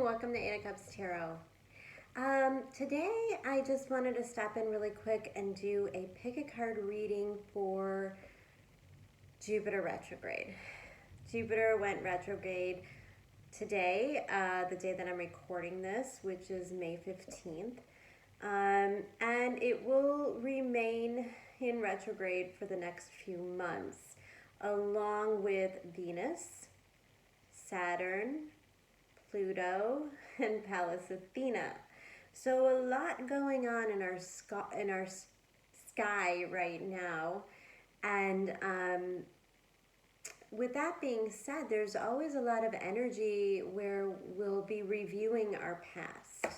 Welcome to 8 of Cups Tarot. Today I just wanted to stop in really quick and do a pick a card reading for Jupiter retrograde. Jupiter went retrograde today, the day that I'm recording this, which is May 15th. And it will remain in retrograde for the next few months, along with Venus, Saturn, Pluto, and Pallas Athena. So a lot going on in our sky right now. And with that being said, there's always a lot of energy where we'll be reviewing our past.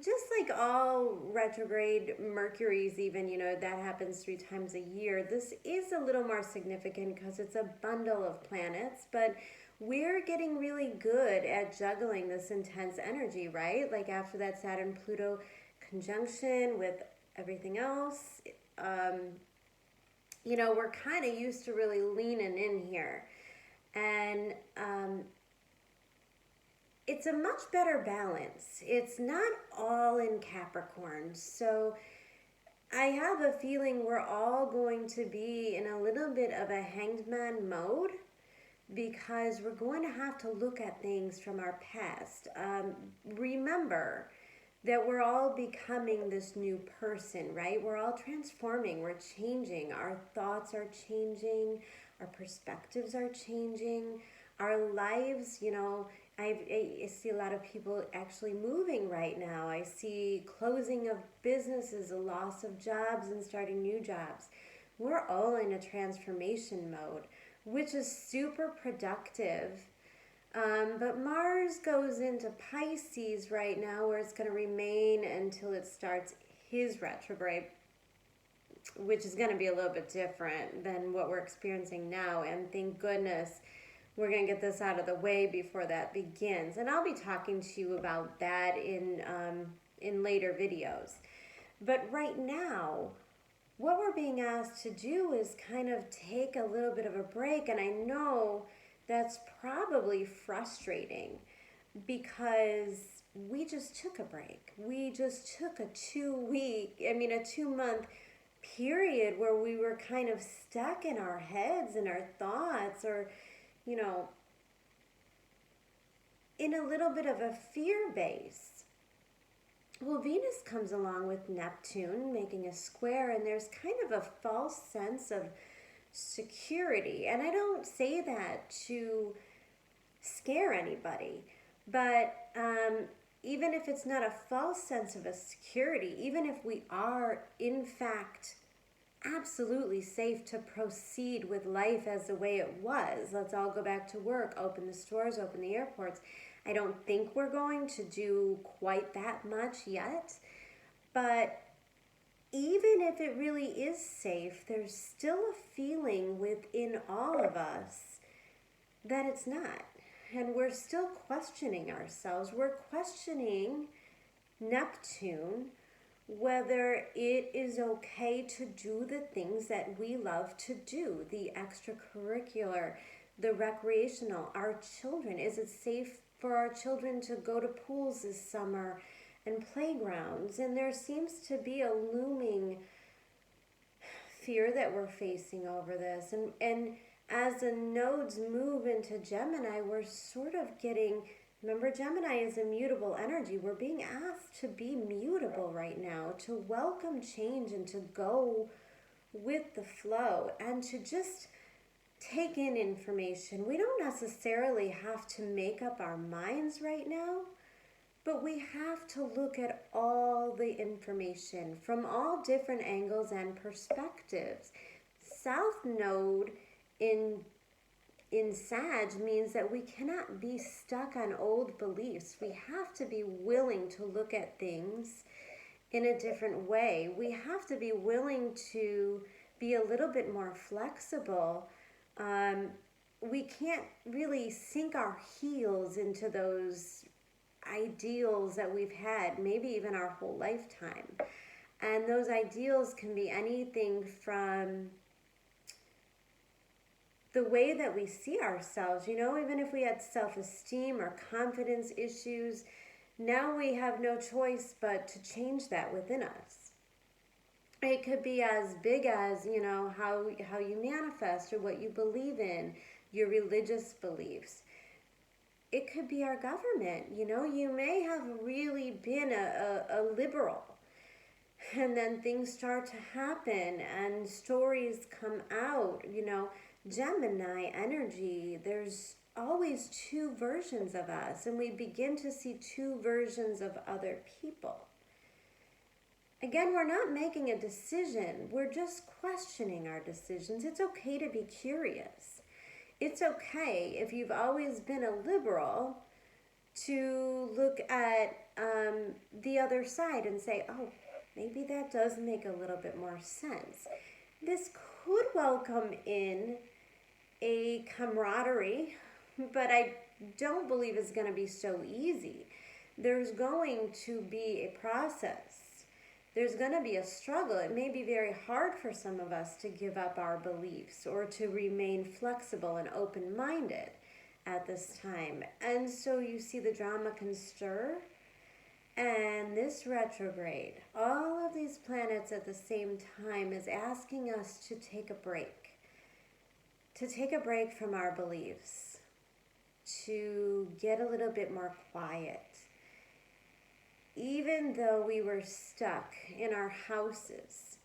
Just like all retrograde Mercuries even, that happens 3 times a year. This is a little more significant because it's a bundle of planets, but we're getting really good at juggling this intense energy, right? Like after that Saturn-Pluto conjunction with everything else, we're kind of used to really leaning in here. And it's a much better balance. It's not all in Capricorn. So I have a feeling we're all going to be in a little bit of a hanged man mode because we're going to have to look at things from our past. Remember that we're all becoming this new person, right? We're all transforming. We're changing. Our thoughts are changing. Our perspectives are changing. Our lives, I see a lot of people actually moving right now. I see closing of businesses, a loss of jobs, and starting new jobs. We're all in a transformation mode, which is super productive. But Mars goes into Pisces right now, where it's going to remain until it starts his retrograde, which is going to be a little bit different than what we're experiencing now. And thank goodness we're going to get this out of the way before that begins. And I'll be talking to you about that in later videos. But right now, what we're being asked to do is kind of take a little bit of a break. And I know that's probably frustrating because we just took a break. We just took a 2-month period where we were kind of stuck in our heads and our thoughts, or in a little bit of a fear base. Well, Venus comes along with Neptune making a square, and there's kind of a false sense of security. And I don't say that to scare anybody, but even if it's not a false sense of a security, even if we are in fact absolutely safe to proceed with life as the way it was. Let's all go back to work, open the stores, open the airports. I don't think we're going to do quite that much yet, but even if it really is safe, there's still a feeling within all of us that it's not. And we're still questioning ourselves. We're questioning Neptune, whether it is okay to do the things that we love to do, the extracurricular, the recreational, our children. Is it safe for our children to go to pools this summer and playgrounds? And there seems to be a looming fear that we're facing over this. And as the nodes move into Gemini, we're sort of getting... Remember, Gemini is a mutable energy. We're being asked to be mutable right now, to welcome change and to go with the flow and to just take in information. We don't necessarily have to make up our minds right now, but we have to look at all the information from all different angles and perspectives. South Node in Sag means that we cannot be stuck on old beliefs. We have to be willing to look at things in a different way. We have to be willing to be a little bit more flexible. We can't really sink our heels into those ideals that we've had, maybe even our whole lifetime. And those ideals can be anything from the way that we see ourselves. You know, even if we had self-esteem or confidence issues, now we have no choice but to change that within us. It could be as big as, you know, how you manifest or what you believe in, your religious beliefs. It could be our government. You know, you may have really been a liberal, and then things start to happen and stories come out. You know, Gemini energy, there's always two versions of us, and we begin to see two versions of other people. Again, we're not making a decision, we're just questioning our decisions. It's okay to be curious. It's okay if you've always been a liberal to look at the other side and say, oh, maybe that does make a little bit more sense. This could welcome in a camaraderie, but I don't believe it's going to be so easy. There's going to be a process. There's going to be a struggle. It may be very hard for some of us to give up our beliefs or to remain flexible and open-minded at this time. And so you see the drama can stir. And this retrograde, all of these planets at the same time, is asking us to take a break. To take a break from our beliefs. To get a little bit more quiet. Even though we were stuck in our houses,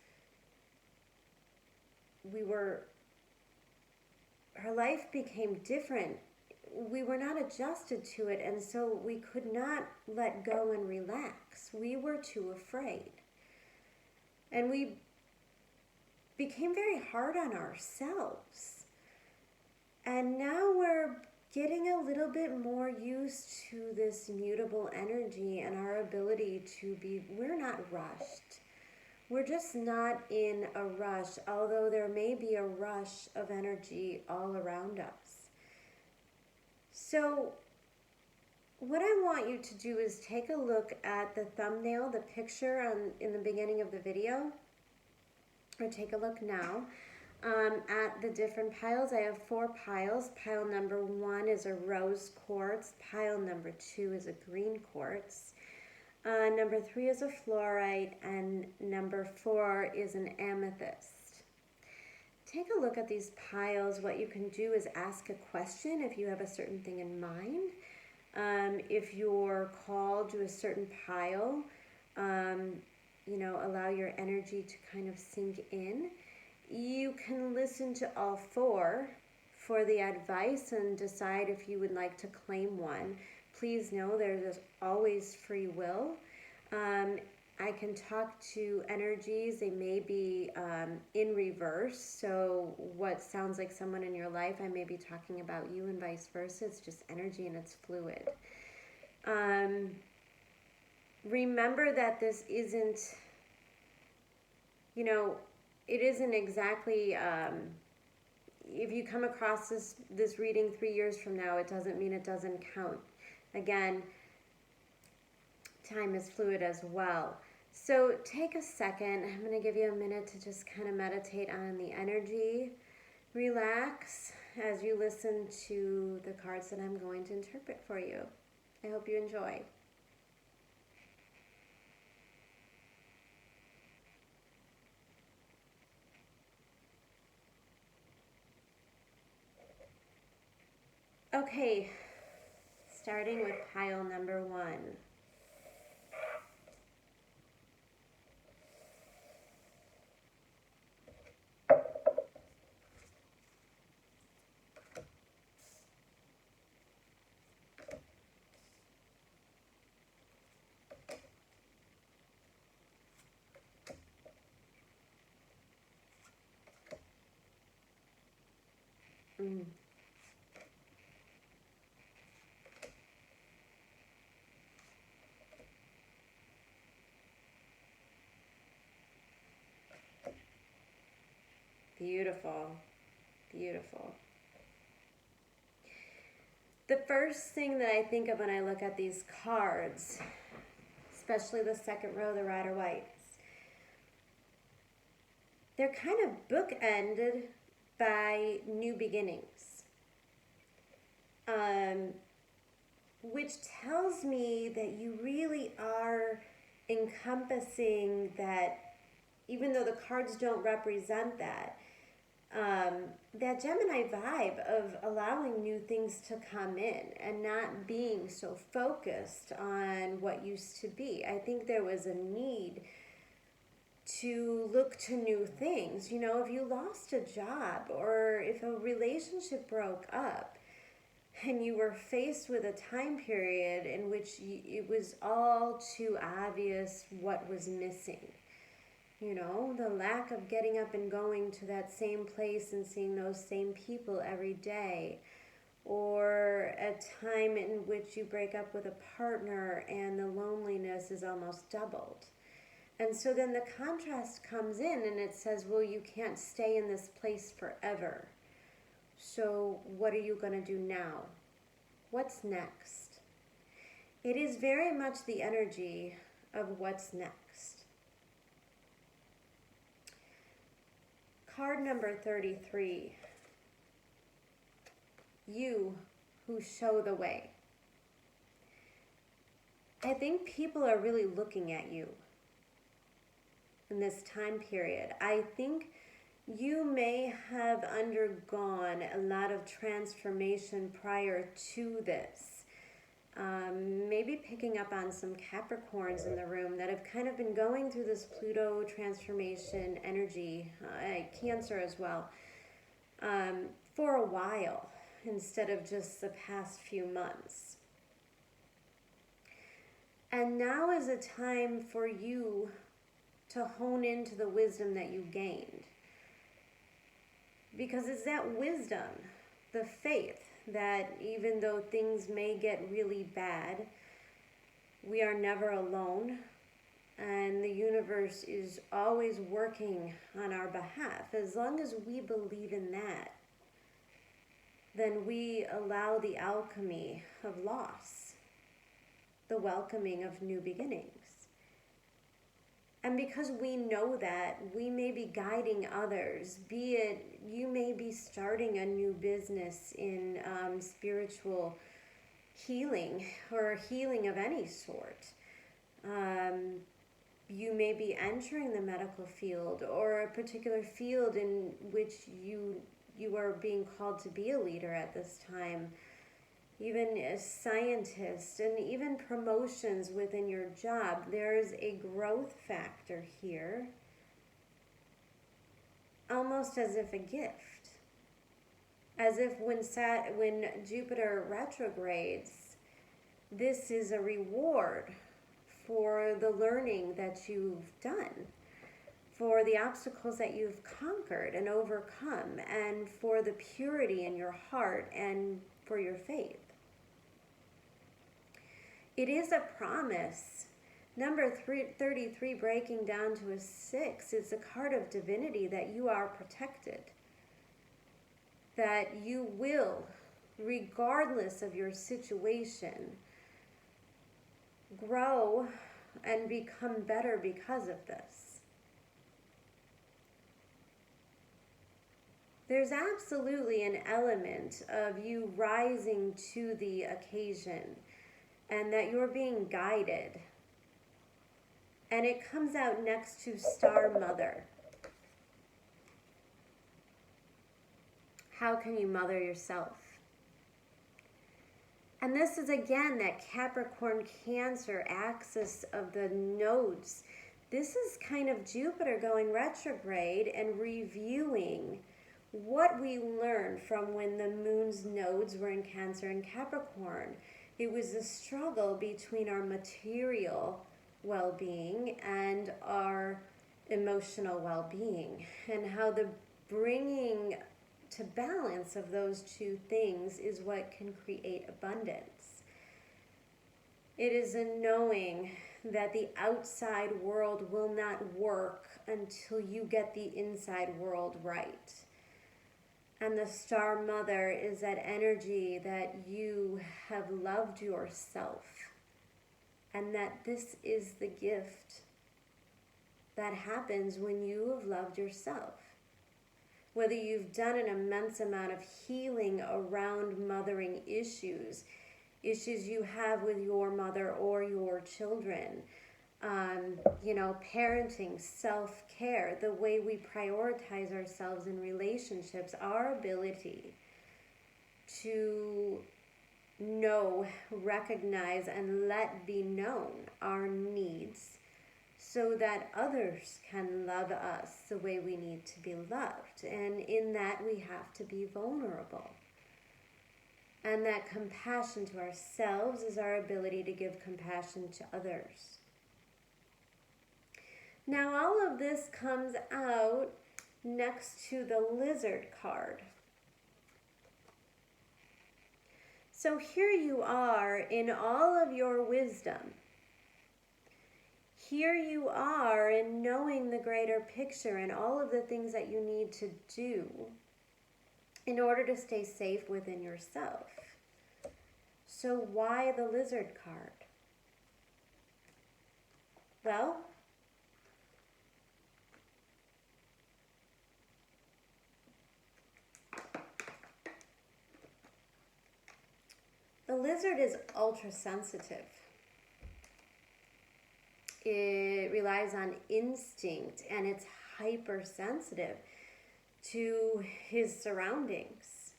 our life became different. We were not adjusted to it, and so we could not let go and relax. We were too afraid. And we became very hard on ourselves. And now we're getting a little bit more used to this mutable energy and our ability to be, we're not rushed. We're just not in a rush, although there may be a rush of energy all around us. So what I want you to do is take a look at the thumbnail, the picture in the beginning of the video, or take a look now. At the different piles. I have 4 piles. Pile number 1 is a rose quartz. Pile number 2 is a green quartz. Number 3 is a fluorite, and number 4 is an amethyst. Take a look at these piles. What you can do is ask a question if you have a certain thing in mind. If you're called to a certain pile, you know, allow your energy to kind of sink in. You can listen to all 4 for the advice and decide if you would like to claim one. Please know there's always free will. I can talk to energies. They may be in reverse. So what sounds like someone in your life, I may be talking about you, and vice versa. It's just energy and it's fluid. Remember that this isn't, you know, it isn't exactly, if you come across this reading 3 years from now, it doesn't mean it doesn't count. Again, time is fluid as well. So take a second. I'm going to give you a minute to just kind of meditate on the energy. Relax as you listen to the cards that I'm going to interpret for you. I hope you enjoy. Okay, starting with pile number 1. Beautiful, beautiful. The first thing that I think of when I look at these cards, especially the second row, the Rider Waites, they're kind of bookended by new beginnings, which tells me that you really are encompassing that, even though the cards don't represent that, that Gemini vibe of allowing new things to come in and not being so focused on what used to be. I think there was a need to look to new things. You know, if you lost a job or if a relationship broke up and you were faced with a time period in which it was all too obvious what was missing. You know, the lack of getting up and going to that same place and seeing those same people every day, or a time in which you break up with a partner and the loneliness is almost doubled. And so then the contrast comes in and it says, well, you can't stay in this place forever. So what are you going to do now? What's next? It is very much the energy of what's next. Card number 33. You who show the way. I think people are really looking at you in this time period. I think you may have undergone a lot of transformation prior to this. Maybe picking up on some Capricorns in the room that have kind of been going through this Pluto transformation energy, Cancer as well, for a while instead of just the past few months. And now is a time for you to hone into the wisdom that you gained. Because it's that wisdom, the faith, that even though things may get really bad, we are never alone, and the universe is always working on our behalf. As long as we believe in that, then we allow the alchemy of loss, the welcoming of new beginnings. And because we know that, we may be guiding others, be it you may be starting a new business in spiritual healing or healing of any sort. You may be entering the medical field or a particular field in which you are being called to be a leader at this time. Even as scientists and even promotions within your job, there is a growth factor here, almost as if a gift. As if when Jupiter retrogrades, this is a reward for the learning that you've done, for the obstacles that you've conquered and overcome, and for the purity in your heart and for your faith. It is a promise. Number 33 breaking down to a 6 is a card of divinity that you are protected. That you will, regardless of your situation, grow and become better because of this. There's absolutely an element of you rising to the occasion, and that you're being guided. And it comes out next to Star Mother. How can you mother yourself? And this is again that Capricorn Cancer axis of the nodes. This is kind of Jupiter going retrograde and reviewing what we learned from when the moon's nodes were in Cancer and Capricorn. It was a struggle between our material well-being and our emotional well-being, and how the bringing to balance of those two things is what can create abundance. It is a knowing that the outside world will not work until you get the inside world right. And the Star Mother is that energy that you have loved yourself, and that this is the gift that happens when you have loved yourself. whether you've done an immense amount of healing around mothering issues you have with your mother or your children, parenting, self-care, the way we prioritize ourselves in relationships, our ability to know, recognize, and let be known our needs so that others can love us the way we need to be loved. And in that, we have to be vulnerable. And that compassion to ourselves is our ability to give compassion to others. Now, all of this comes out next to the lizard card. So here you are in all of your wisdom. Here you are in knowing the greater picture and all of the things that you need to do in order to stay safe within yourself. So why the lizard card? Well, the lizard is ultra sensitive. It relies on instinct and it's hypersensitive to his surroundings.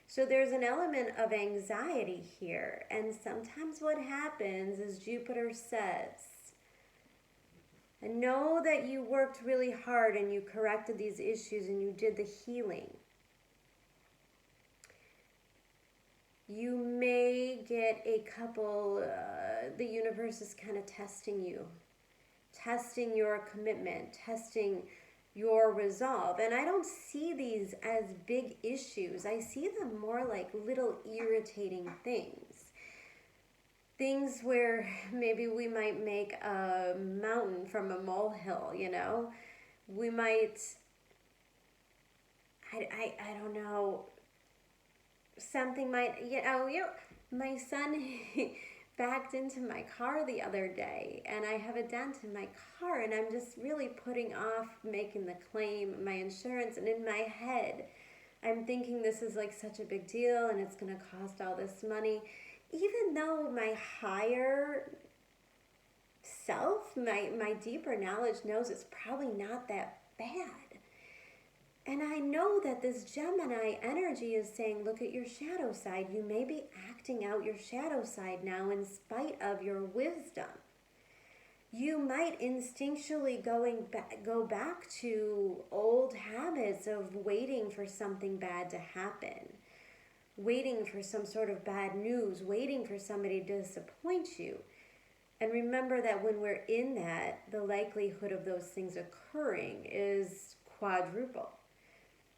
So there's an element of anxiety here. And sometimes what happens is Jupiter says, I know that you worked really hard and you corrected these issues and you did the healing. You may get a couple, the universe is kind of testing you, testing your commitment, testing your resolve. And I don't see these as big issues. I see them more like little irritating things. Things where maybe we might make a mountain from a molehill, We might, I don't know, something might, my son backed into my car the other day and I have a dent in my car and I'm just really putting off making the claim, my insurance, and in my head I'm thinking this is like such a big deal and it's going to cost all this money, even though my higher self, my deeper knowledge knows it's probably not that bad. And I know that this Gemini energy is saying, look at your shadow side. You may be acting out your shadow side now in spite of your wisdom. You might instinctually go back to old habits of waiting for something bad to happen, waiting for some sort of bad news, waiting for somebody to disappoint you. And remember that when we're in that, the likelihood of those things occurring is quadruple,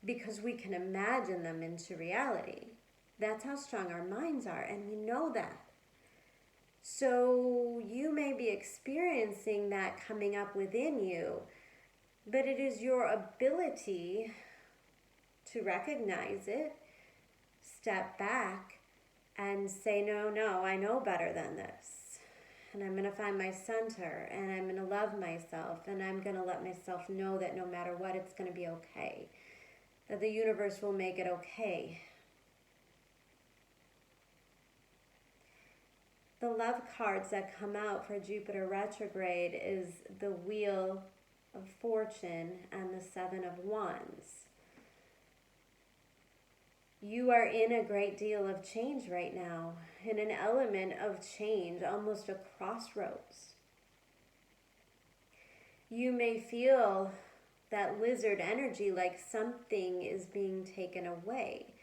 because we can imagine them into reality. That's how strong our minds are, and we know that. So you may be experiencing that coming up within you, but it is your ability to recognize it, step back, and say, no, I know better than this. And I'm going to find my center, and I'm going to love myself, and I'm going to let myself know that no matter what, it's going to be okay. That the universe will make it okay. The love cards that come out for Jupiter retrograde is the Wheel of Fortune and the Seven of Wands. You are in a great deal of change right now, in an element of change, almost a crossroads. You may feel that lizard energy, like something is being taken away.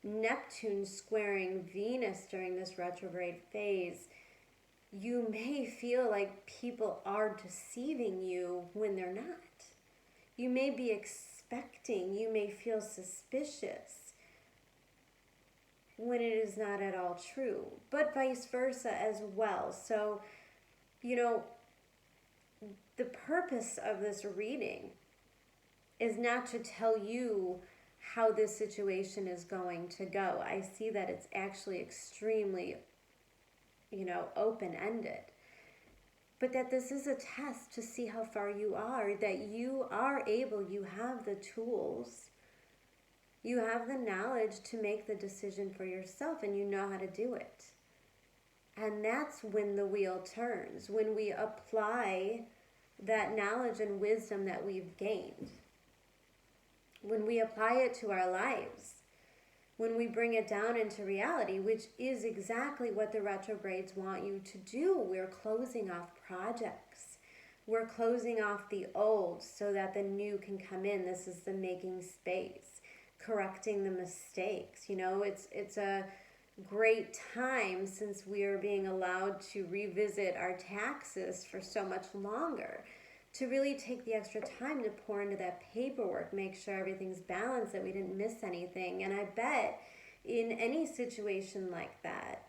Neptune squaring Venus during this retrograde phase. You may feel like people are deceiving you when they're not. You may be expecting, you may feel suspicious when it is not at all true, but vice versa as well. So, the purpose of this reading is not to tell you how this situation is going to go. I see that it's actually extremely, open-ended. but that this is a test to see how far you are, that you are able, you have the tools, you have the knowledge to make the decision for yourself, and you know how to do it. And that's when the wheel turns, when we apply that knowledge and wisdom that we've gained, when we apply it to our lives, when we bring it down into reality, which is exactly what the retrogrades want you to do. We're closing off projects. We're closing off the old so that the new can come in. This is the making space, correcting the mistakes. You know, it's a great time, since we are being allowed to revisit our taxes for so much longer, to really take the extra time to pour into that paperwork, make sure everything's balanced, that we didn't miss anything. And I bet in any situation like that,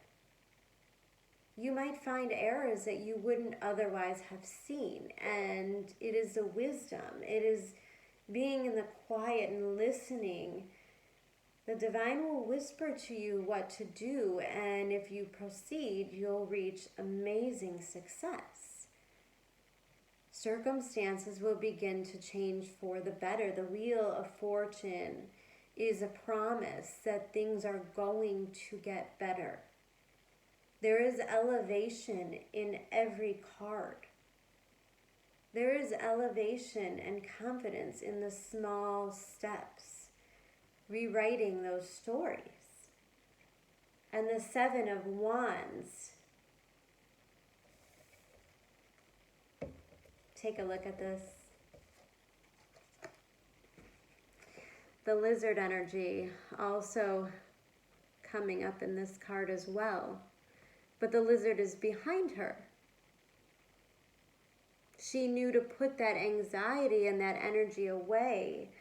you might find errors that you wouldn't otherwise have seen. And it is the wisdom, it is being in the quiet and listening. The divine will whisper to you what to do, and if you proceed, you'll reach amazing success. Circumstances will begin to change for the better. The wheel of fortune is a promise that things are going to get better. There is elevation in every card. There is elevation and confidence in the small steps, rewriting those stories. And the Seven of Wands, take a look at this. The lizard energy also coming up in this card as well. But the lizard is behind her. She knew to put that anxiety and that energy away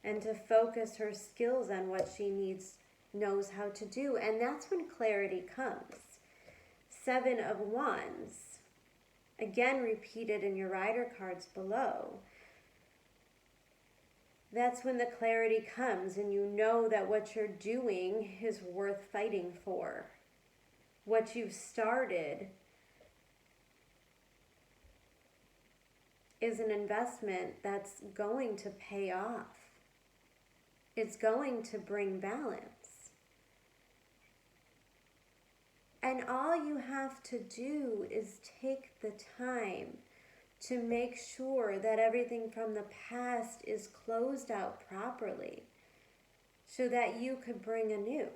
and to focus her skills on what she knows how to do. And that's when clarity comes. Seven of Wands, again repeated in your rider cards below. That's when the clarity comes and you know that what you're doing is worth fighting for. What you've started is an investment that's going to pay off. It's going to bring balance. And all you have to do is take the time to make sure that everything from the past is closed out properly so that you could bring a new.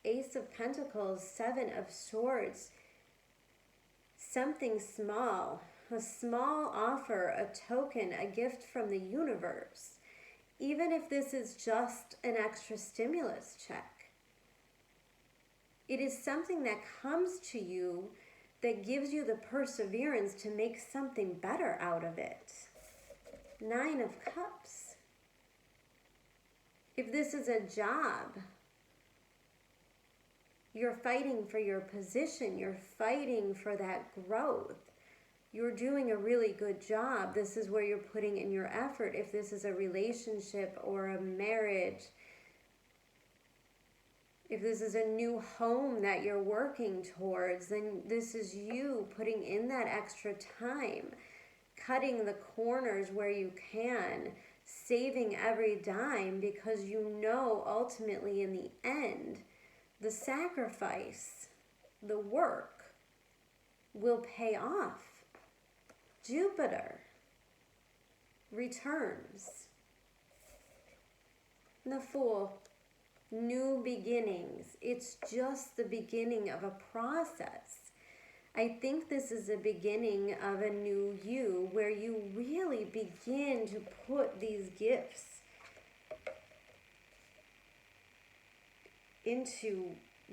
Ace of Pentacles, Seven of Swords, something small, a small offer, a token, a gift from the universe, even if this is just an extra stimulus check. It is something that comes to you that gives you the perseverance to make something better out of it. Nine of Cups. If this is a job, you're fighting for your position, you're fighting for that growth. You're doing a really good job. This is where you're putting in your effort. If this is a relationship or a marriage, if this is a new home that you're working towards, then this is you putting in that extra time, cutting the corners where you can, saving every dime, because you know ultimately in the end, the sacrifice, the work will pay off. Jupiter returns. The Fool, new beginnings. It's just the beginning of a process. I think this is the beginning of a new you where you really begin to put these gifts into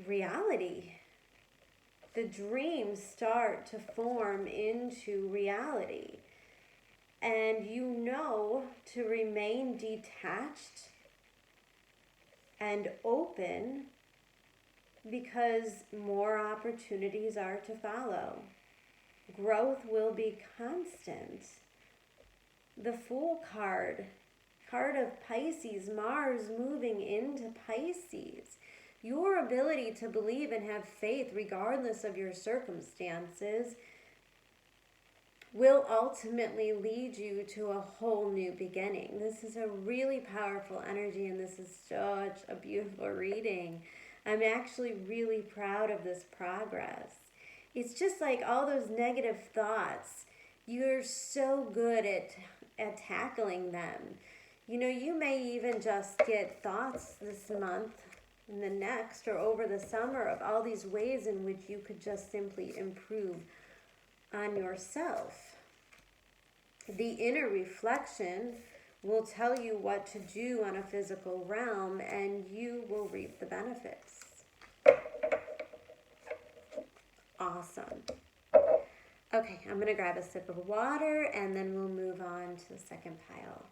reality. The dreams start to form into reality. And you know to remain detached and open because more opportunities are to follow. Growth will be constant. The Fool card of Pisces, Mars moving into Pisces. your ability to believe and have faith regardless of your circumstances will ultimately lead you to a whole new beginning. This is a really powerful energy, and this is such a beautiful reading. I'm actually really proud of this progress. It's just like all those negative thoughts, you're so good at tackling them. You know, you may even just get thoughts this month and the next or over the summer of all these ways in which you could just simply improve on yourself. The inner reflection will tell you what to do on a physical realm, and you will reap the benefits. Awesome. Okay, I'm going to grab a sip of water, and then we'll move on to the second pile.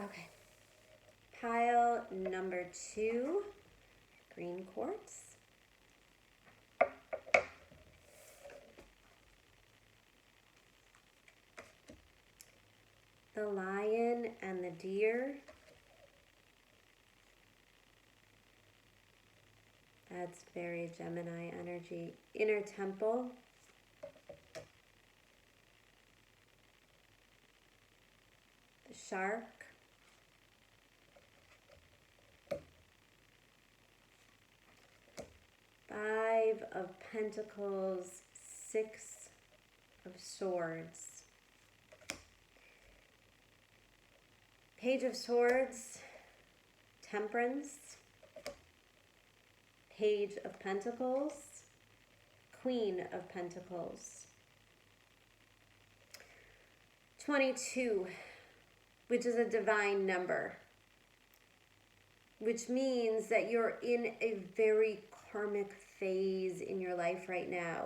Okay. Pile number 2, green quartz. The lion and the deer. That's very Gemini energy. Inner temple. The shark. Five of Pentacles, 6 of Swords. Page of Swords, Temperance. Page of Pentacles, Queen of Pentacles. 22, which is a divine number, which means that you're in a very karmic phase in your life right now.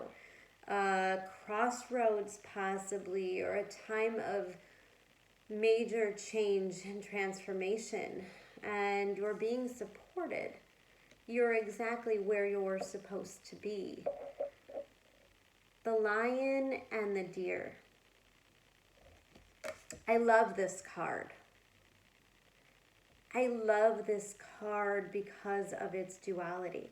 Crossroads possibly, or a time of major change and transformation, and you're being supported. You're exactly where you're supposed to be. The lion and the deer. I love this card. I love this card because of its duality.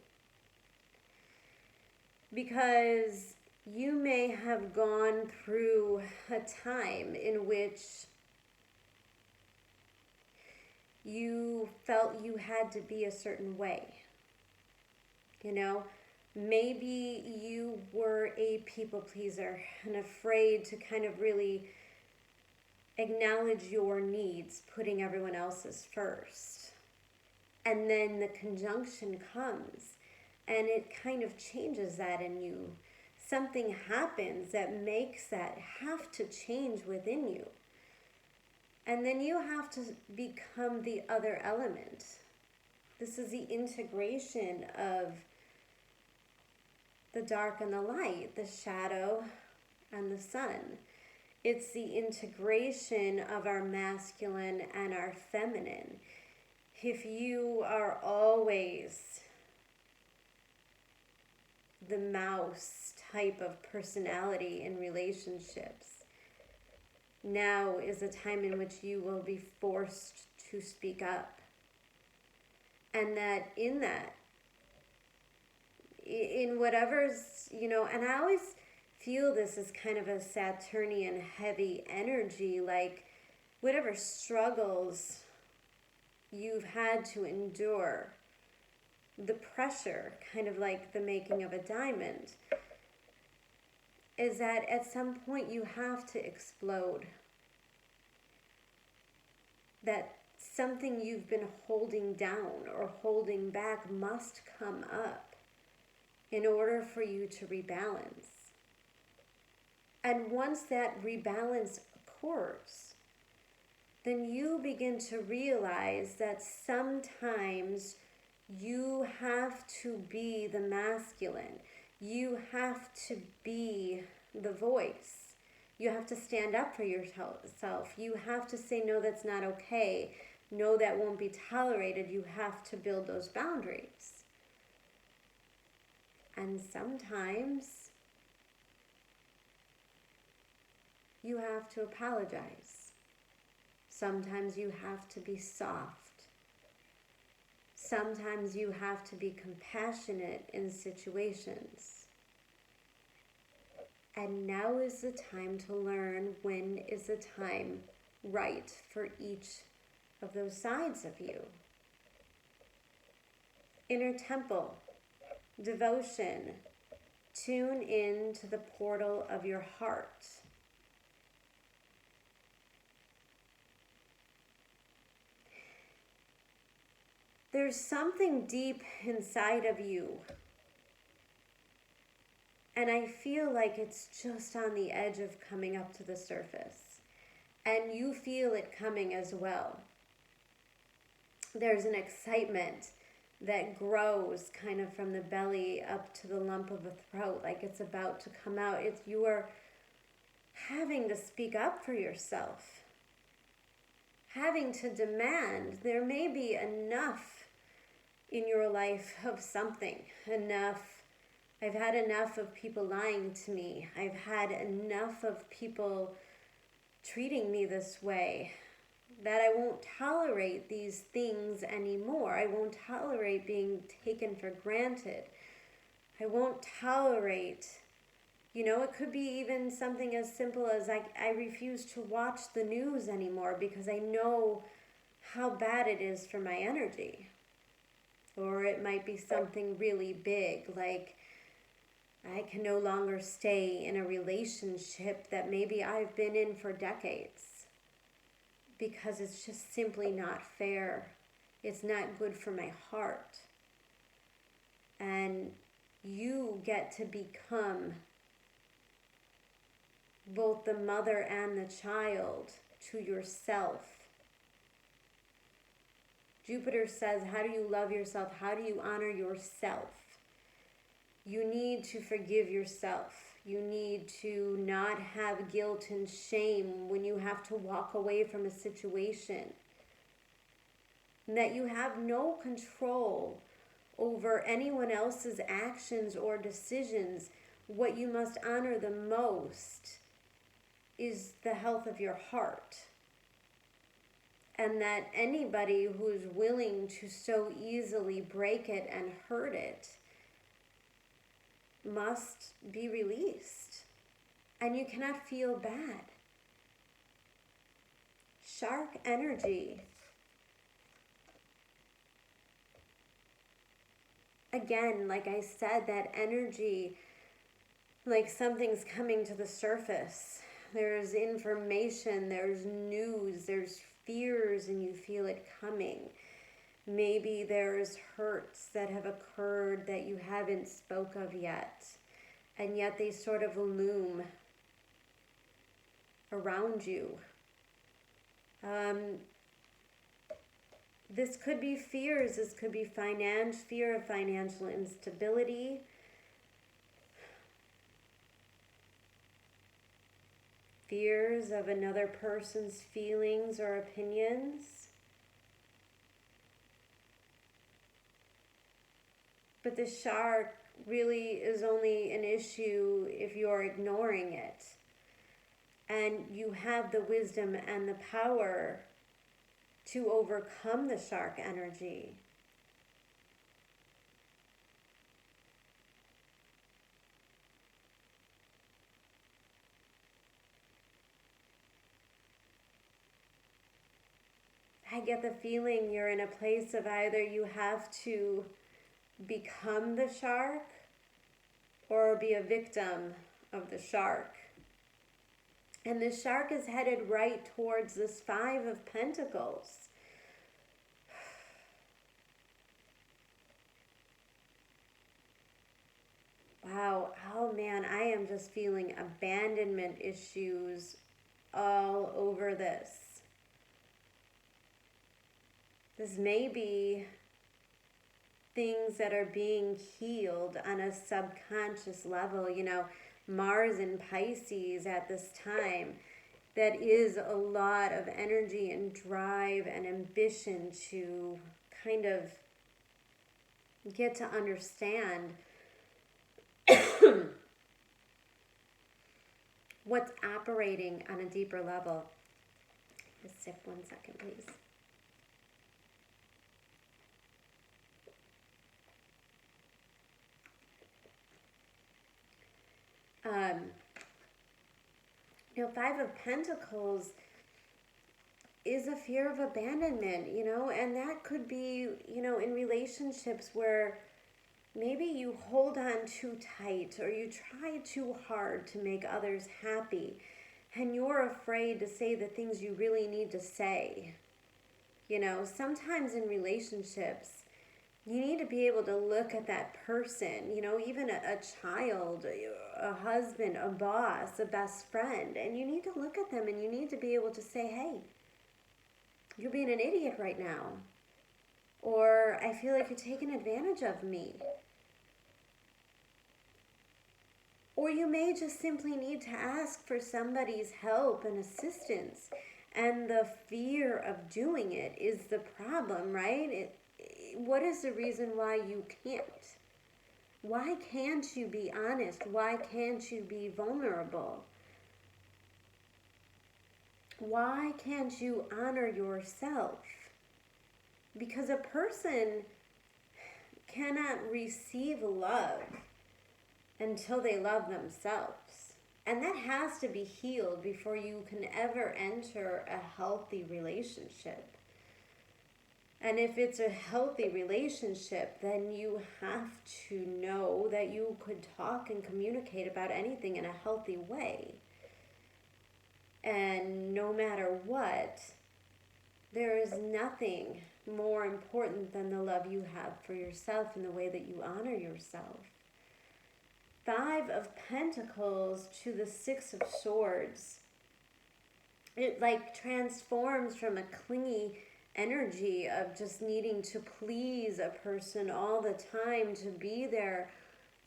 Because you may have gone through a time in which you felt you had to be a certain way. You know, maybe you were a people pleaser and afraid to kind of really acknowledge your needs, putting everyone else's first. And then the conjunction comes and it kind of changes that in you. Something happens that makes that have to change within you. And then you have to become the other element. This is the integration of the dark and the light, the shadow and the sun. It's the integration of our masculine and our feminine. If you are always the mouse type of personality in relationships, now is a time in which you will be forced to speak up. And that in whatever's, you know, and I always feel this as kind of a Saturnian heavy energy, like whatever struggles you've had to endure, the pressure, kind of like the making of a diamond, is that at some point you have to explode. That something you've been holding down or holding back must come up in order for you to rebalance. And once that rebalance occurs, then you begin to realize that sometimes you have to be the masculine. You have to be the voice. You have to stand up for yourself. You have to say, no, that's not okay. No, that won't be tolerated. You have to build those boundaries. And sometimes you have to apologize. Sometimes you have to be soft. Sometimes you have to be compassionate in situations. And now is the time to learn when is the time right for each of those sides of you. Inner temple, devotion, tune in to the portal of your heart. There's something deep inside of you, and I feel like it's just on the edge of coming up to the surface, and you feel it coming as well. There's an excitement that grows kind of from the belly up to the lump of a throat, like it's about to come out. You are having to speak up for yourself, having to demand. There may be enough in your life of something, enough. I've had enough of people lying to me. I've had enough of people treating me this way that I won't tolerate these things anymore. I won't tolerate being taken for granted. I won't tolerate, it could be even something as simple as I refuse to watch the news anymore because I know how bad it is for my energy. Or it might be something really big, like I can no longer stay in a relationship that maybe I've been in for decades because it's just simply not fair. It's not good for my heart. And you get to become both the mother and the child to yourself. Jupiter says, how do you love yourself? How do you honor yourself? You need to forgive yourself. You need to not have guilt and shame when you have to walk away from a situation. And that you have no control over anyone else's actions or decisions. What you must honor the most is the health of your heart. And that anybody who's willing to so easily break it and hurt it must be released. And you cannot feel bad. Shark energy. Again, like I said, that energy, like something's coming to the surface. There's information, there's news, there's fears, and you feel it coming. Maybe there's hurts that have occurred that you haven't spoke of yet, and yet they sort of loom around you. This could be fears. This could be fear of financial instability. Fears of another person's feelings or opinions. But the shark really is only an issue if you're ignoring it. And you have the wisdom and the power to overcome the shark energy. I get the feeling you're in a place of either you have to become the shark or be a victim of the shark. And the shark is headed right towards this 5 of Pentacles. Wow, oh man, I am just feeling abandonment issues all over this. This may be things that are being healed on a subconscious level. Mars in Pisces at this time, that is a lot of energy and drive and ambition to kind of get to understand what's operating on a deeper level. Just sip 1 second, please. Five of Pentacles is a fear of abandonment, and that could be, in relationships where maybe you hold on too tight or you try too hard to make others happy and you're afraid to say the things you really need to say. Sometimes in relationships, you need to be able to look at that person, even a child, a husband, a boss, a best friend, and you need to look at them and you need to be able to say, hey, you're being an idiot right now. Or I feel like you're taking advantage of me. Or you may just simply need to ask for somebody's help and assistance. And the fear of doing it is the problem, right? What is the reason why you can't? Why can't you be honest? Why can't you be vulnerable? Why can't you honor yourself? Because a person cannot receive love until they love themselves. And that has to be healed before you can ever enter a healthy relationship. And if it's a healthy relationship, then you have to know that you could talk and communicate about anything in a healthy way. And no matter what, there is nothing more important than the love you have for yourself and the way that you honor yourself. 5 of Pentacles to the 6 of Swords. It transforms from a clingy energy of just needing to please a person all the time, to be there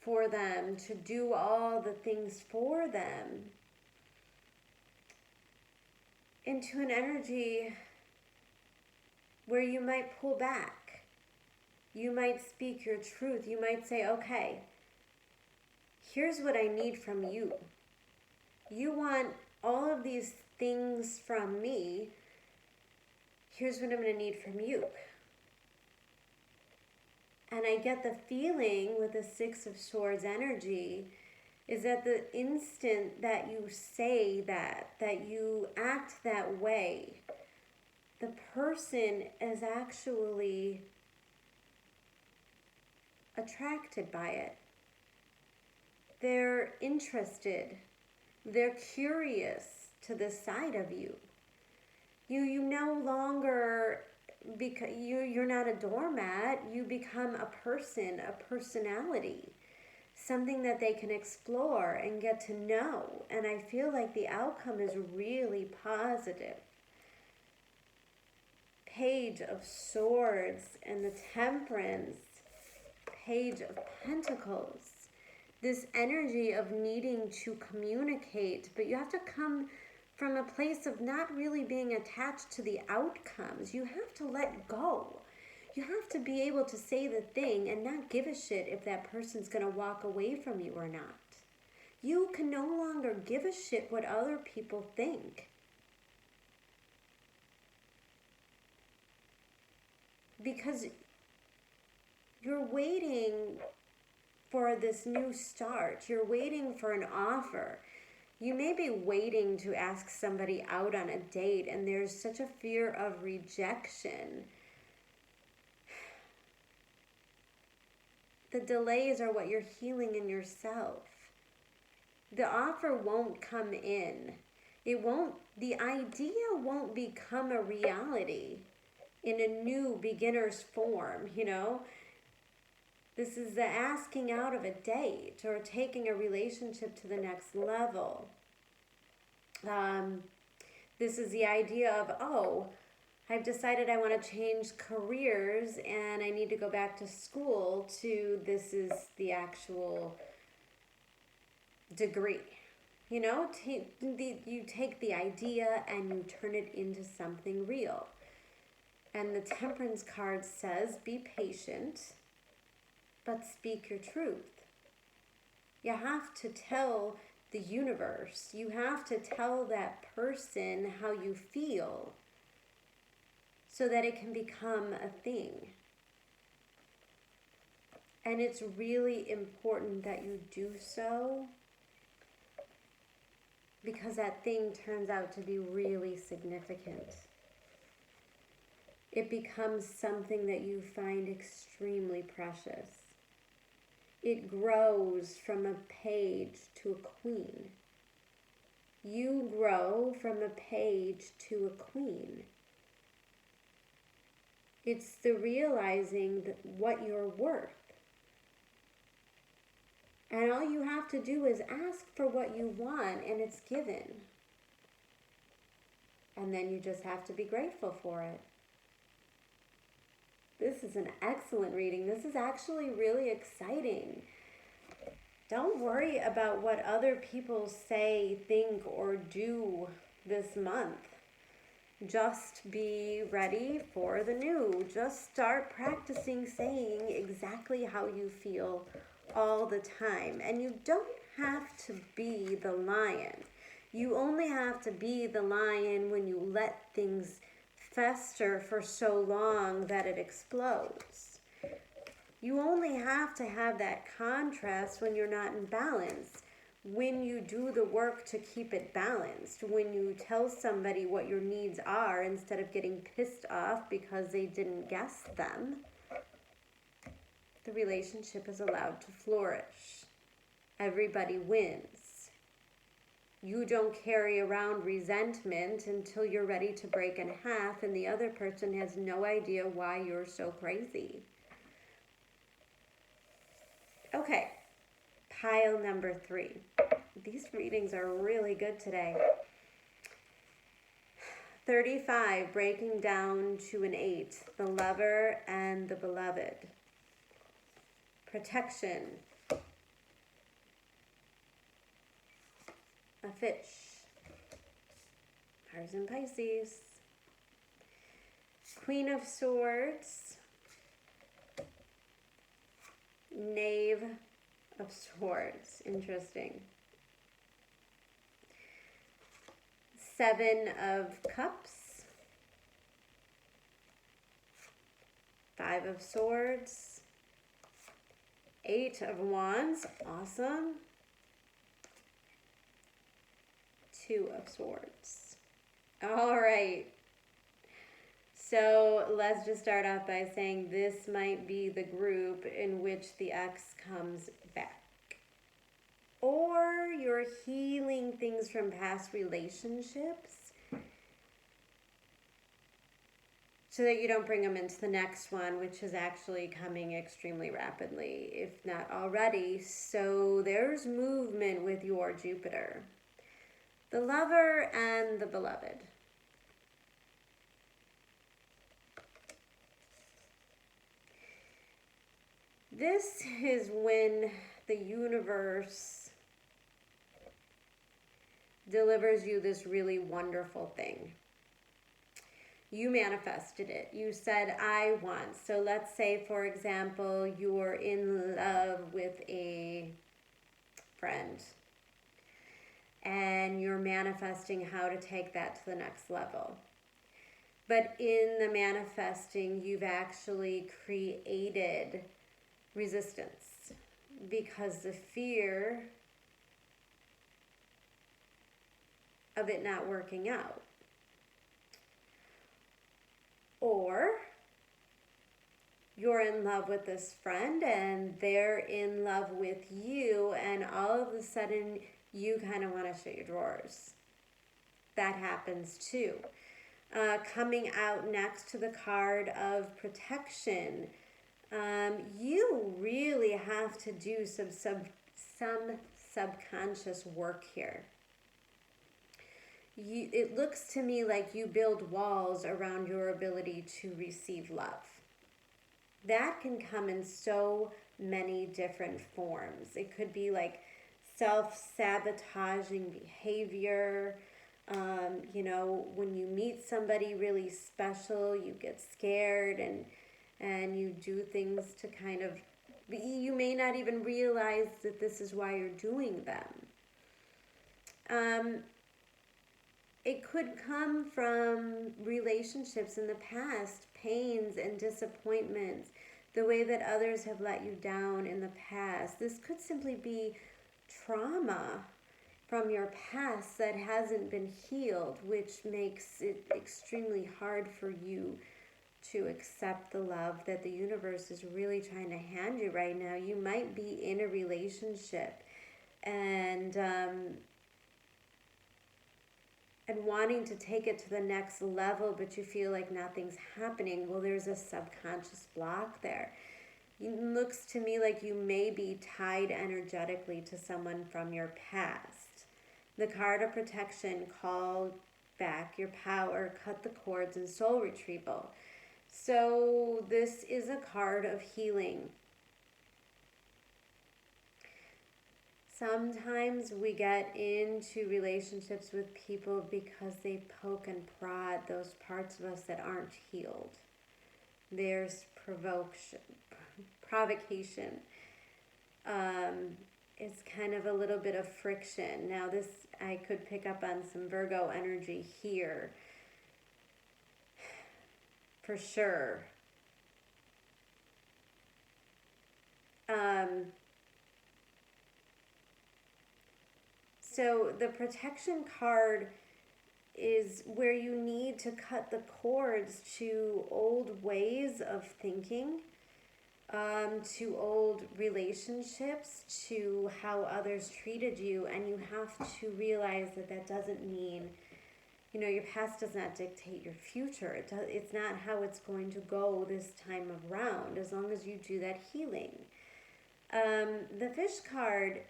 for them, to do all the things for them, into an energy where you might pull back. You might speak your truth. You might say, okay, here's what I need from you. You want all of these things from me. Here's what I'm going to need from you. And I get the feeling with the 6 of Swords energy is that the instant that you say that you act that way, the person is actually attracted by it. They're interested. They're curious to the side of you. You no longer, because you're not a doormat, you become a person, a personality, something that they can explore and get to know. And I feel like the outcome is really positive. Page of Swords and the Temperance, Page of Pentacles. This energy of needing to communicate, but you have to come from a place of not really being attached to the outcomes. You have to let go. You have to be able to say the thing and not give a shit if that person's going to walk away from you or not. You can no longer give a shit what other people think. Because you're waiting for this new start. You're waiting for an offer. You may be waiting to ask somebody out on a date, and there's such a fear of rejection. The delays are what you're healing in yourself. The offer won't come in. The idea won't become a reality in a new beginner's form, This is the asking out of a date or taking a relationship to the next level. This is the idea of, I've decided I want to change careers and I need to go back to school, to this is the actual degree. You take the idea and you turn it into something real. And the Temperance card says, be patient, but speak your truth. You have to tell the universe. You have to tell that person how you feel so that it can become a thing. And it's really important that you do so, because that thing turns out to be really significant. It becomes something that you find extremely precious. It grows from a page to a queen. You grow from a page to a queen. It's the realizing that what you're worth. And all you have to do is ask for what you want, and it's given. And then you just have to be grateful for it. This is an excellent reading. This is actually really exciting. Don't worry about what other people say, think, or do this month. Just be ready for the new. Just start practicing saying exactly how you feel all the time. And you don't have to be the lion. You only have to be the lion when you let things fester for so long that it explodes. You only have to have that contrast when you're not in balance. When you do the work to keep it balanced, when you tell somebody what your needs are instead of getting pissed off because they didn't guess them, the relationship is allowed to flourish. Everybody wins. You don't carry around resentment until you're ready to break in half and the other person has no idea why you're so crazy. Okay, pile number 3. These readings are really good today. 35, breaking down to an 8, the lover and the beloved. Protection. A fish. Mars and Pisces. Queen of Swords. Knave of Swords. Interesting. 7 of Cups. 5 of Swords. 8 of Wands. Awesome. 2 of Swords. All right. So let's just start off by saying this might be the group in which the ex comes back. Or you're healing things from past relationships so that you don't bring them into the next one, which is actually coming extremely rapidly, if not already. So there's movement with your Jupiter. The lover and the beloved. This is when the universe delivers you this really wonderful thing. You manifested it. You said, I want. So let's say, for example, you're in love with a friend and you're manifesting how to take that to the next level. But in the manifesting, you've actually created resistance because the fear of it not working out. Or you're in love with this friend and they're in love with you, and all of a sudden you kind of want to shut your drawers. That happens too. Coming out next to the card of protection, you really have to do some subconscious work here. It looks to me like you build walls around your ability to receive love. That can come in so many different forms. It could be like self-sabotaging behavior. When you meet somebody really special, you get scared and you do things to kind of, you may not even realize that this is why you're doing them. It could come from relationships in the past, pains and disappointments, the way that others have let you down in the past. This could simply be trauma from your past that hasn't been healed, which makes it extremely hard for you to accept the love that the universe is really trying to hand you right now. You might be in a relationship and wanting to take it to the next level, but you feel like nothing's happening. Well, there's a subconscious block there. It looks to me like you may be tied energetically to someone from your past. The card of protection, call back your power, cut the cords, and soul retrieval. So this is a card of healing. Sometimes we get into relationships with people because they poke and prod those parts of us that aren't healed. There's provocation. It's kind of a little bit of friction. Now this, I could pick up on some Virgo energy here. For sure. So the protection card is where you need to cut the cords to old ways of thinking, to old relationships, to how others treated you, and you have to realize that that doesn't mean, you know, your past does not dictate your future. It's not how it's going to go this time around, as long as you do that healing. The fish card,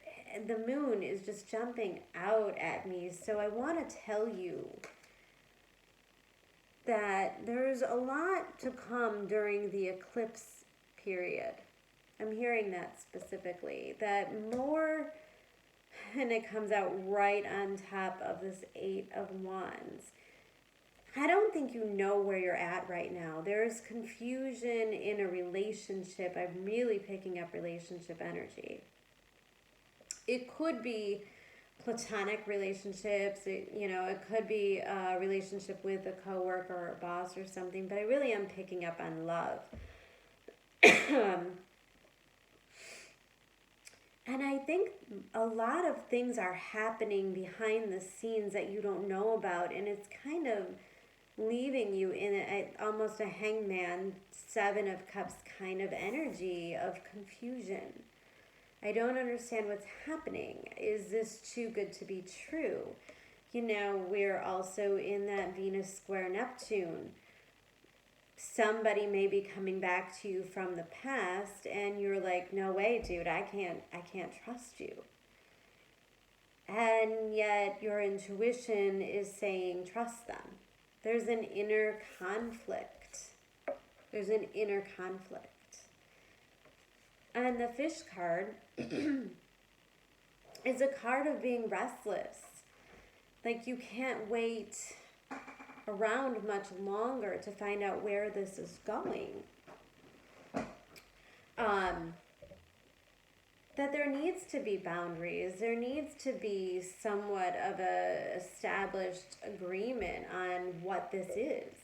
the moon is just jumping out at me, so I want to tell you that there's a lot to come during the eclipse period. I'm hearing that specifically, that more, and it comes out right on top of this 8 of Wands. I don't think you know where you're at right now. There's confusion in a relationship. I'm really picking up relationship energy. It could be platonic relationships. It could be a relationship with a coworker or a boss or something, but I really am picking up on love. And I think a lot of things are happening behind the scenes that you don't know about, and it's kind of leaving you in almost a hangman, 7 of Cups kind of energy of confusion. I don't understand what's happening. Is this too good to be true? We're also in that Venus square Neptune. Somebody may be coming back to you from the past, and you're like, no way, dude, I can't trust you. And yet your intuition is saying, trust them. There's an inner conflict. And the fish card is a card of being restless. Like you can't wait around much longer to find out where this is going. That there needs to be boundaries. There needs to be somewhat of a established agreement on what this is.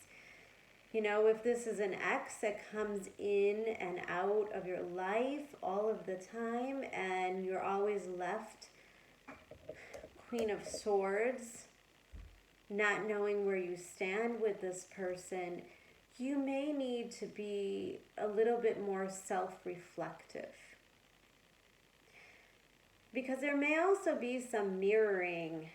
If this is an ex that comes in and out of your life all of the time and you're always left Queen of Swords, not knowing where you stand with this person, you may need to be a little bit more self-reflective. Because there may also be some mirroring.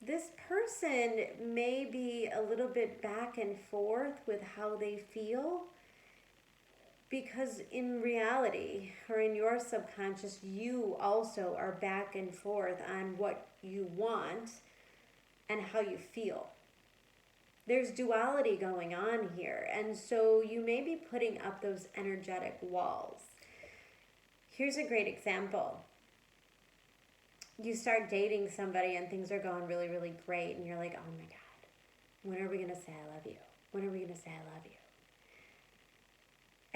This person may be a little bit back and forth with how they feel, because in reality, or in your subconscious, you also are back and forth on what you want and how you feel. There's duality going on here, and so you may be putting up those energetic walls. Here's a great example. You start dating somebody and things are going really, really great, and you're like, oh my God, when are we going to say I love you? When are we going to say I love you?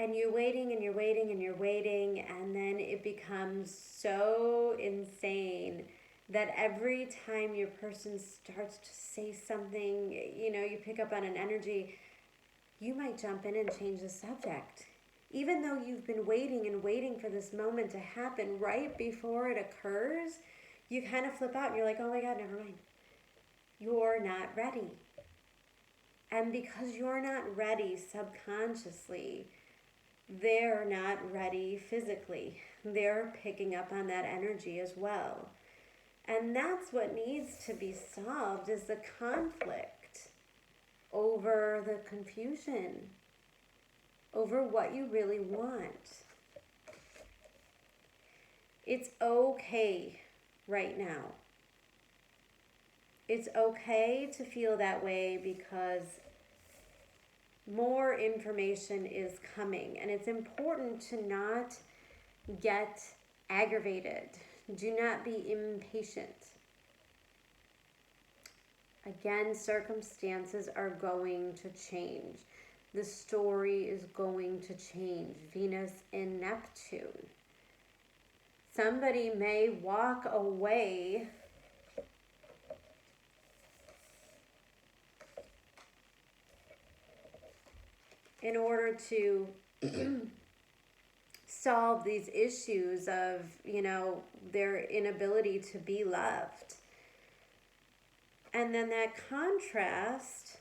And you're waiting and you're waiting and you're waiting, and then it becomes so insane that every time your person starts to say something, you pick up on an energy, you might jump in and change the subject. Even though you've been waiting and waiting for this moment to happen, right before it occurs, you kind of flip out and you're like, oh my God, never mind. You're not ready. And because you're not ready subconsciously, they're not ready physically. They're picking up on that energy as well. And that's what needs to be solved, is the conflict over the confusion, over what you really want. It's okay right now. It's okay to feel that way because more information is coming, and it's important to not get aggravated. Do not be impatient. Again, circumstances are going to change. The story is going to change. Venus in Neptune. Somebody may walk away in order to solve these issues of, their inability to be loved. And then that contrast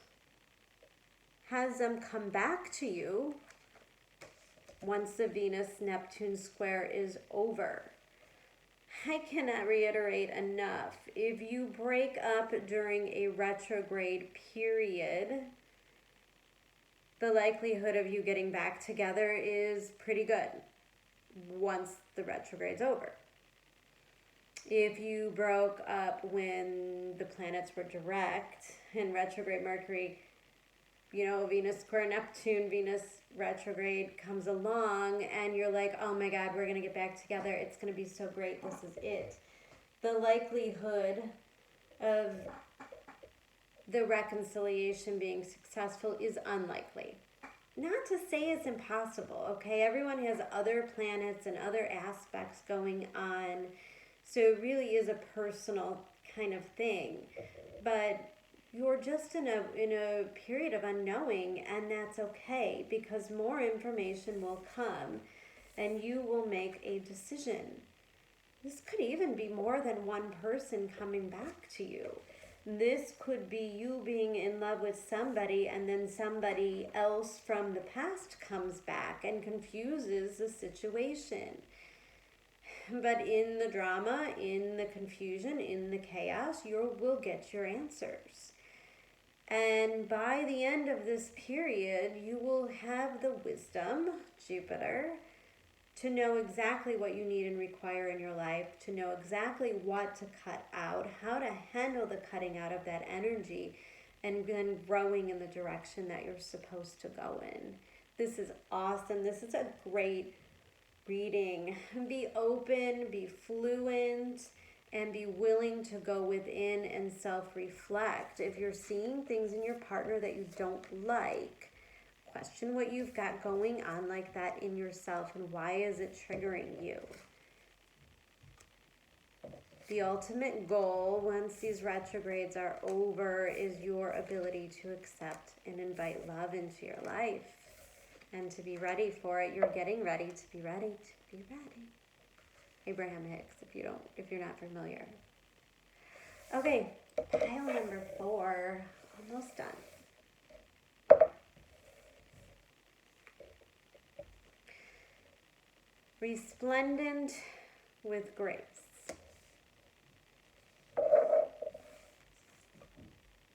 has them come back to you once the Venus-Neptune square is over. I cannot reiterate enough. If you break up during a retrograde period, the likelihood of you getting back together is pretty good once the retrograde's over. If you broke up when the planets were direct and retrograde Mercury, Venus square Neptune, Venus retrograde comes along and you're like, oh my God, we're going to get back together. It's going to be so great. This is it. The likelihood of the reconciliation being successful is unlikely. Not to say it's impossible, okay? Everyone has other planets and other aspects going on, so it really is a personal kind of thing. But you're just in a period of unknowing, and that's okay, because more information will come and you will make a decision. This could even be more than one person coming back to you. This could be you being in love with somebody, and then somebody else from the past comes back and confuses the situation. But in the drama, in the confusion, in the chaos, you will get your answers. And by the end of this period, you will have the wisdom, Jupiter, to know exactly what you need and require in your life, to know exactly what to cut out, how to handle the cutting out of that energy, and then growing in the direction that you're supposed to go in. This is awesome. This is a great reading. Be open, be fluent, and be willing to go within and self-reflect. If you're seeing things in your partner that you don't like, question what you've got going on like that in yourself and why is it triggering you. The ultimate goal once these retrogrades are over is your ability to accept and invite love into your life and to be ready for it. You're getting ready to be ready to be ready. Abraham Hicks, if you're not familiar. Okay, pile number 4, almost done. Resplendent with grace.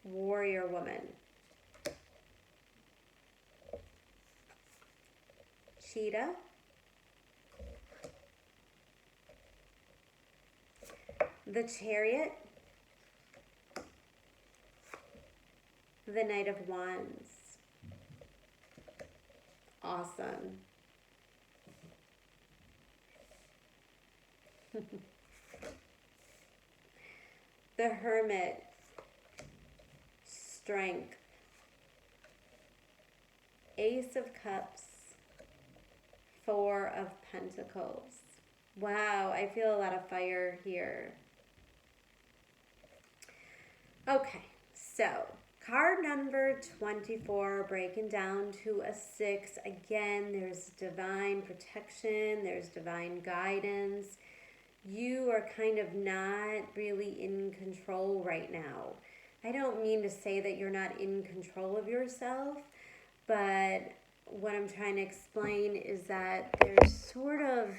Warrior woman. Cheetah. The Chariot. The Knight of Wands. Awesome. The Hermit. Strength. Ace of Cups. Four of Pentacles. Wow, I feel a lot of fire here. Okay, so card number 24, breaking down to a 6. Again, there's divine protection, there's divine guidance. You are kind of not really in control right now. I don't mean to say that you're not in control of yourself, but what I'm trying to explain is that there's sort of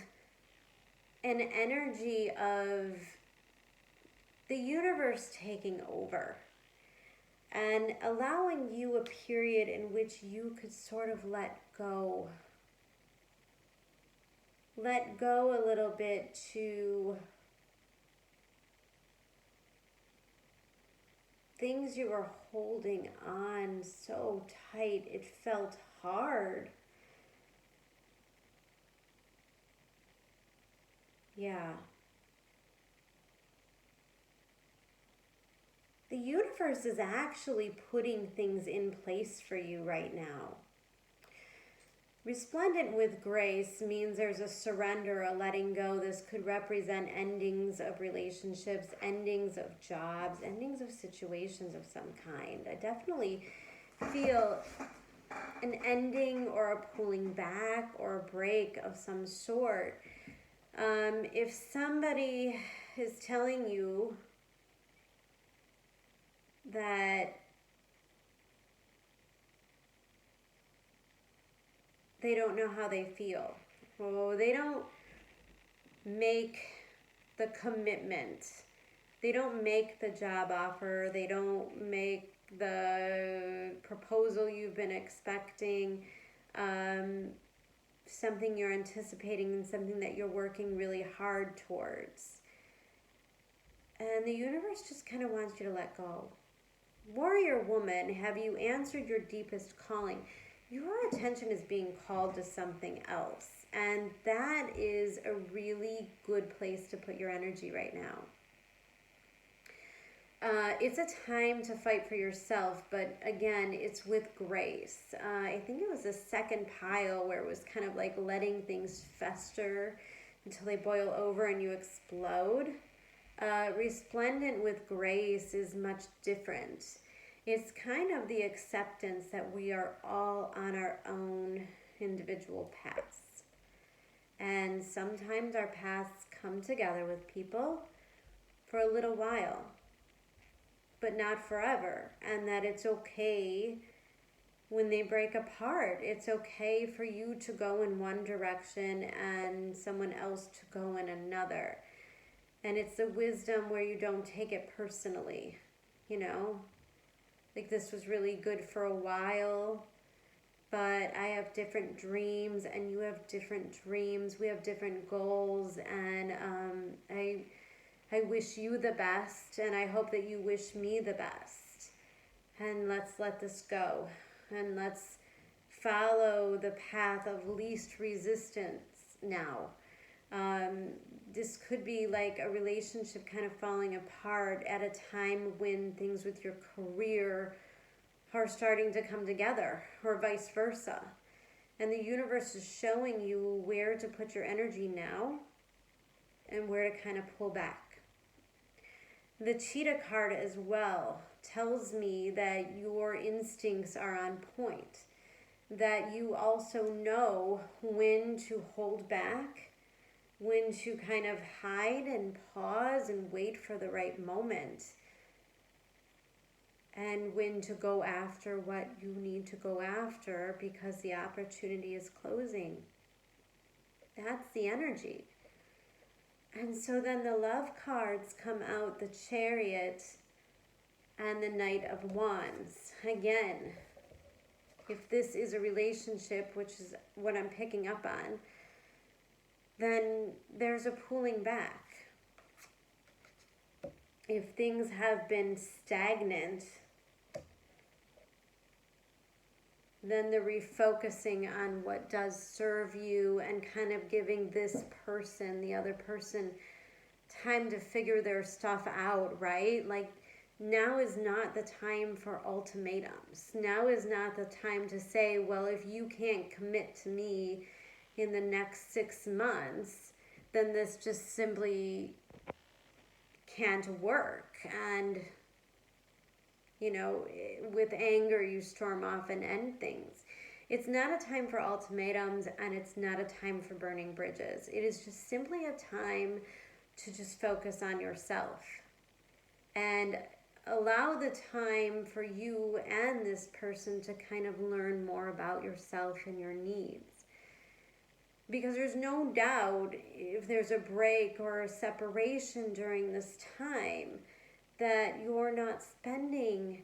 an energy of the universe taking over and allowing you a period in which you could sort of let go. Let go a little bit to things you were holding on so tight. It felt hard. Yeah. The universe is actually putting things in place for you right now. Resplendent with grace means there's a surrender, a letting go. This could represent endings of relationships, endings of jobs, endings of situations of some kind. I definitely feel an ending or a pulling back or a break of some sort. If somebody is telling you that they don't know how they feel, or they don't make the commitment, they don't make the job offer, they don't make the proposal you've been expecting, something you're anticipating and something that you're working really hard towards. And the universe just kind of wants you to let go. Warrior woman, have you answered your deepest calling? Your attention is being called to something else. And that is a really good place to put your energy right now. It's a time to fight for yourself, but again, it's with grace. I think it was the second pile where it was kind of like letting things fester until they boil over and you explode. Resplendent with grace is much different. It's kind of the acceptance that we are all on our own individual paths. And sometimes our paths come together with people for a little while, but not forever. And that it's okay when they break apart. It's okay for you to go in one direction and someone else to go in another. And it's the wisdom where you don't take it personally, you know? Like, this was really good for a while, but I have different dreams and you have different dreams. We have different goals, and I wish you the best, and I hope that you wish me the best. And let's let this go, and let's follow the path of least resistance now. This could be like a relationship kind of falling apart at a time when things with your career are starting to come together, or vice versa. And the universe is showing you where to put your energy now and where to kind of pull back. The cheetah card as well tells me that your instincts are on point, that you also know when to hold back, when to kind of hide and pause and wait for the right moment, and when to go after what you need to go after because the opportunity is closing. That's the energy. And so then the love cards come out, the Chariot and the Knight of Wands. Again, if this is a relationship, which is what I'm picking up on, then there's a pulling back. If things have been stagnant, then the refocusing on what does serve you and kind of giving this person, the other person, time to figure their stuff out, right? Like, now is not the time for ultimatums. Now is not the time to say, well, if you can't commit to me in the next 6 months, then this just simply can't work. And, you know, with anger, you storm off and end things. It's not a time for ultimatums, and it's not a time for burning bridges. It is just simply a time to just focus on yourself and allow the time for you and this person to kind of learn more about yourself and your needs. Because there's no doubt, if there's a break or a separation during this time, that you're not spending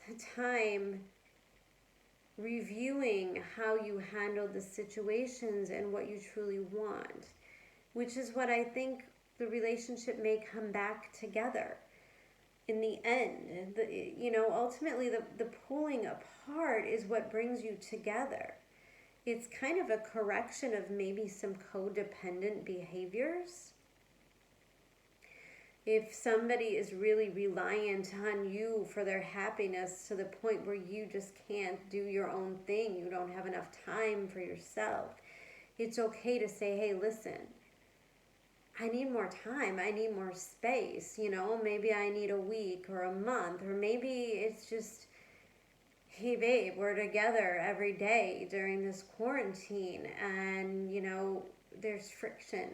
the time reviewing how you handled the situations and what you truly want, which is what I think the relationship may come back together in the end. Ultimately the pulling apart is what brings you together. It's kind of a correction of maybe some codependent behaviors. If somebody is really reliant on you for their happiness to the point where you just can't do your own thing, you don't have enough time for yourself, it's okay to say, hey, listen, I need more time, I need more space, maybe I need a week or a month, or maybe it's just, hey babe, we're together every day during this quarantine, and there's friction,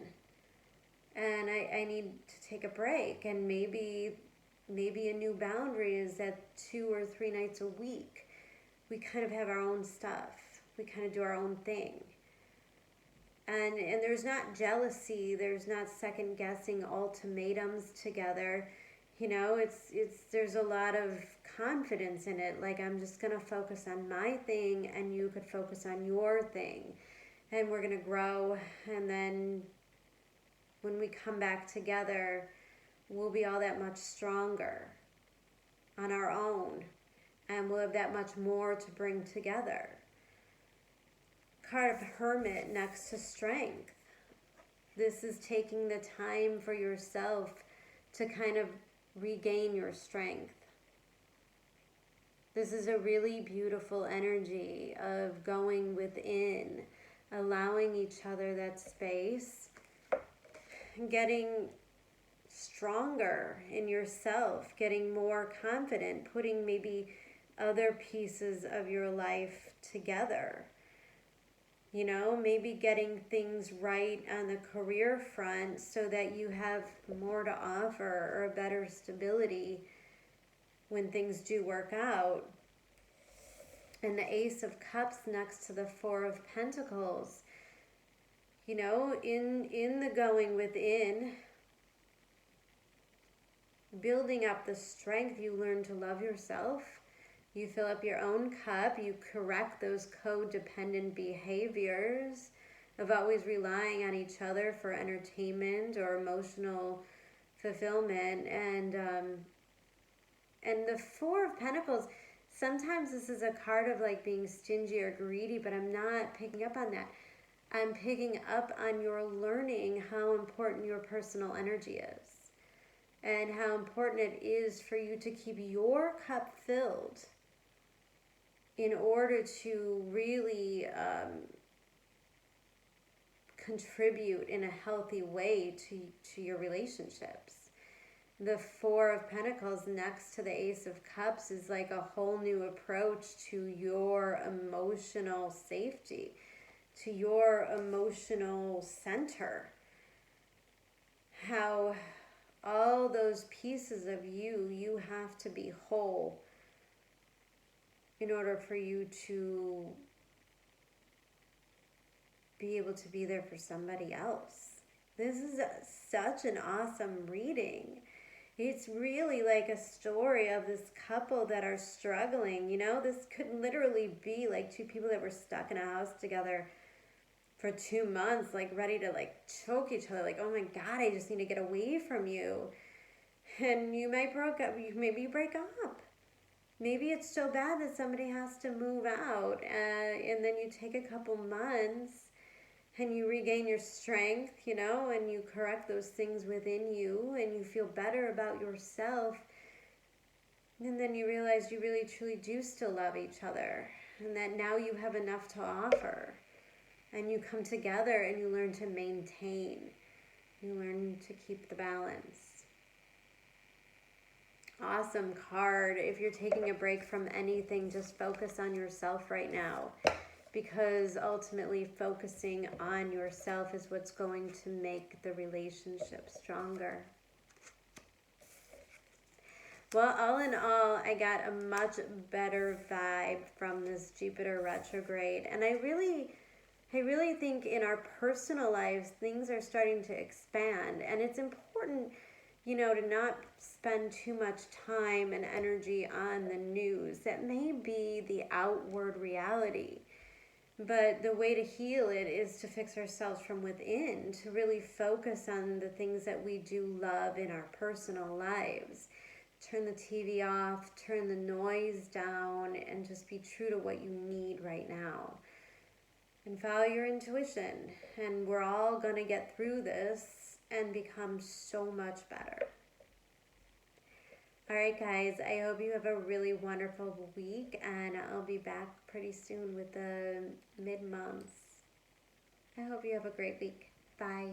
and I need to take a break, and maybe a new boundary is that 2 or 3 nights a week we kind of have our own stuff, we kind of do our own thing. And there's not jealousy, there's not second guessing ultimatums together. There's a lot of confidence in it. Like, I'm just gonna focus on my thing and you could focus on your thing. And we're gonna grow, and then when we come back together, we'll be all that much stronger on our own, and we'll have that much more to bring together. Card of Hermit next to Strength. This is taking the time for yourself to kind of regain your strength. This is a really beautiful energy of going within, allowing each other that space, getting stronger in yourself, getting more confident, putting maybe other pieces of your life together. Maybe getting things right on the career front so that you have more to offer, or a better stability when things do work out. And the Ace of Cups next to the Four of Pentacles. In the going within, building up the strength, you learn to love yourself. You fill up your own cup, you correct those codependent behaviors of always relying on each other for entertainment or emotional fulfillment. And the Four of Pentacles, sometimes this is a card of like being stingy or greedy, but I'm not picking up on that. I'm picking up on your learning how important your personal energy is, and how important it is for you to keep your cup filled in order to really contribute in a healthy way to your relationships. The Four of Pentacles next to the Ace of Cups is like a whole new approach to your emotional safety, to your emotional center. How all those pieces of you have to be whole in order for you to be able to be there for somebody else. This is such an awesome reading. It's really like a story of this couple that are struggling. This could literally be like two people that were stuck in a house together for 2 months, like ready to like choke each other, like, oh my God, I just need to get away from you. And you might maybe break up. Maybe it's so bad that somebody has to move out, and then you take a couple months and you regain your strength, and you correct those things within you, and you feel better about yourself. And then you realize you really truly do still love each other, and that now you have enough to offer. And you come together and you learn to maintain. You learn to keep the balance. Awesome card. If you're taking a break from anything, just focus on yourself right now. Because ultimately focusing on yourself is what's going to make the relationship stronger. Well, all in all, I got a much better vibe from this Jupiter retrograde. And I really think in our personal lives, things are starting to expand. And it's important, to not spend too much time and energy on the news. That may be the outward reality. But the way to heal it is to fix ourselves from within, to really focus on the things that we do love in our personal lives. Turn the TV off, turn the noise down, and just be true to what you need right now. And follow your intuition. And we're all going to get through this and become so much better. All right, guys, I hope you have a really wonderful week, and I'll be back pretty soon with the mid-months. I hope you have a great week. Bye.